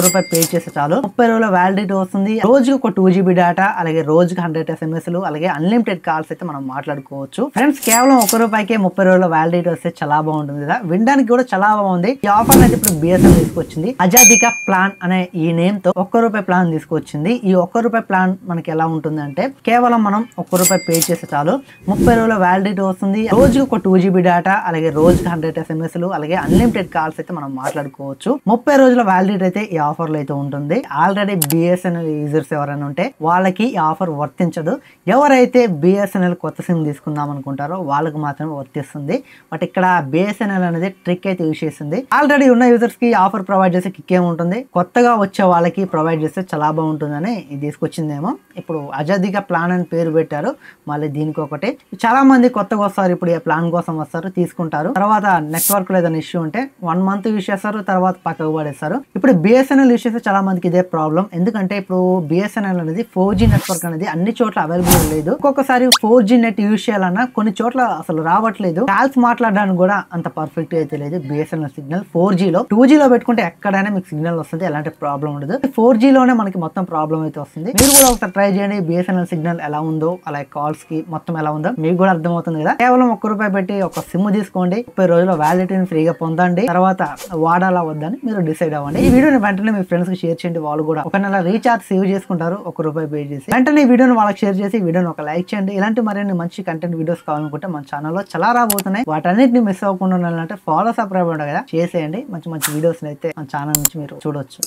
రూపాయి పే చేస్తే చాలు 30 రోజుల వ్యాలిడిటీ వస్తుంది. రోజుకి ఒక 2 GB డేటా, అలాగే రోజుకి 100 SMS, అలాగే అన్లిమిటెడ్ కాల్స్ అయితే మనం మాట్లాడుకోవచ్చు. ఫ్రెండ్స్, కేవలం ₹1 30 రోజుల వ్యాలిడిటీ వస్తే చాలా బాగుంటుంది కదా. వినడానికి కూడా చాలా బాగుంది. ఈ ఆఫర్ అయితే ఇప్పుడు BSNL తీసుకొచ్చింది. అజాదిక ప్లాన్ అనే ఈ నేమ్ తో ₹1 ప్లాన్ తీసుకొచ్చింది. ఈ ₹1 ప్లాన్ మనకి ఎలా ఉంటుంది అంటే, కేవలం మనం ₹1 పే చేస్తే చాలు 30 రోజుల వ్యాలిడిటీ వస్తుంది. రోజుకి ఒక 2 GB డేటా, అలాగే రోజుకి 100 SMS, అలాగే అన్లిమిటెడ్ కాల్స్ అయితే మనం మాట్లాడుకోవచ్చు. 30 రోజుల వ్యాలిడిటీ అయితే ఈ ఆఫర్ లో అయితే ఉంటుంది. ఆల్రెడీ BSNL యూజర్స్ ఎవరైనా ఉంటే వాళ్ళకి ఈ ఆఫర్ వర్తించదు. ఎవరైతే BSNL కొత్త సిమ్ తీసుకుందాం అనుకుంటారో వాళ్ళకి మాత్రమే వర్తిస్తుంది. బట్ ఇక్కడ BSNL అనేది ట్రిక్ అయితే యూజ్ చేస్తుంది. ఆల్రెడీ ఉన్న యూజర్స్ కి ఆఫర్ ప్రొవైడ్ చేసే కిక్ ఏముంటుంది, కొత్తగా వచ్చే వాళ్ళకి ప్రొవైడ్ చేస్తే చాలా బాగుంటుందని ఇది తీసుకొచ్చిందేమో. ఇప్పుడు అజాదిక ప్లాన్ అని పేరు పెట్టారు. మళ్ళీ దీనికి ఒకటి చాలా మంది కొత్తగా వస్తారు. ఇప్పుడు ఈ ప్లాన్ కోసం వస్తారు, తీసుకుంటారు. తర్వాత నెట్వర్క్ లో ఏదైనా ఇష్యూ ఉంటే 1 month యూజ్ చేస్తారు, తర్వాత పక్కకు పడేస్తారు. ఇప్పుడు BSNL యూజ్ చేస్తే చాలా మందికి ఇదే ప్రాబ్లం. ఎందుకంటే ఇప్పుడు BSNL అనేది 4G నెట్వర్క్ అనేది అన్ని చోట్ల అవైలబుల్ లేదు. ఒక్కొక్కసారి 4G నెట్ యూజ్ చేయాలన్నా కొన్ని చోట్ల అసలు రావట్లేదు. కాల్స్ మాట్లాడడానికి కూడా అంత పర్ఫెక్ట్ అయితే లేదు BSNL సిగ్నల్. 4G లో 2G లో పెట్టుకుంటే ఎక్కడైనా మీకు సిగ్నల్ వస్తుంది, ఎలాంటి ప్రాబ్లం ఉండదు. 4G లోనే మనకి మొత్తం ప్రాబ్లం అయితే వస్తుంది. మీరు కూడా ఒకసారి ట్రై చేయండి. BSNL సిగ్నల్ ఎలా ఉందో, అలాగే కాల్స్ కి మొత్తం ఎలా ఉందో మీకు కూడా అర్థమవుతుంది కదా. కేవలం ₹1 పెట్టి ఒక సిమ్ తీసుకోండి, 30 రోజుల వ్యాలిడిటీని ఫ్రీగా పొందండి. తర్వాత వాడాలా వద్దని మీరు డిసైడ్ అవ్వండి. ఈ వీడియోని వెంటనే మీ ఫ్రెండ్స్ కి షేర్ చేయండి. వాళ్ళు కూడా ఒక నెల రీఛార్జ్ సేవ్ చేసుకుంటారు ₹1 పే చేసి. వెంటనే ఈ వీడియోని వాళ్ళకి షేర్ చేసి వీడియోని ఒక లైక్ చేయండి. ఇలాంటి మరిన్ని మంచి కంటెంట్ వీడియోస్ కావాలనుకుంటే మన ఛానల్లో చాలా రాబోతున్నాయి. వాటన్నిటిని మిస్ అవ్వకుండా ఉండాలంటే ఫాలో, సబ్స్క్రైబ్ ఉండదు కదా, చేసేయండి. మంచి మంచి వీడియోస్ అయితే మన ఛానల్ నుంచి మీరు చూడొచ్చు.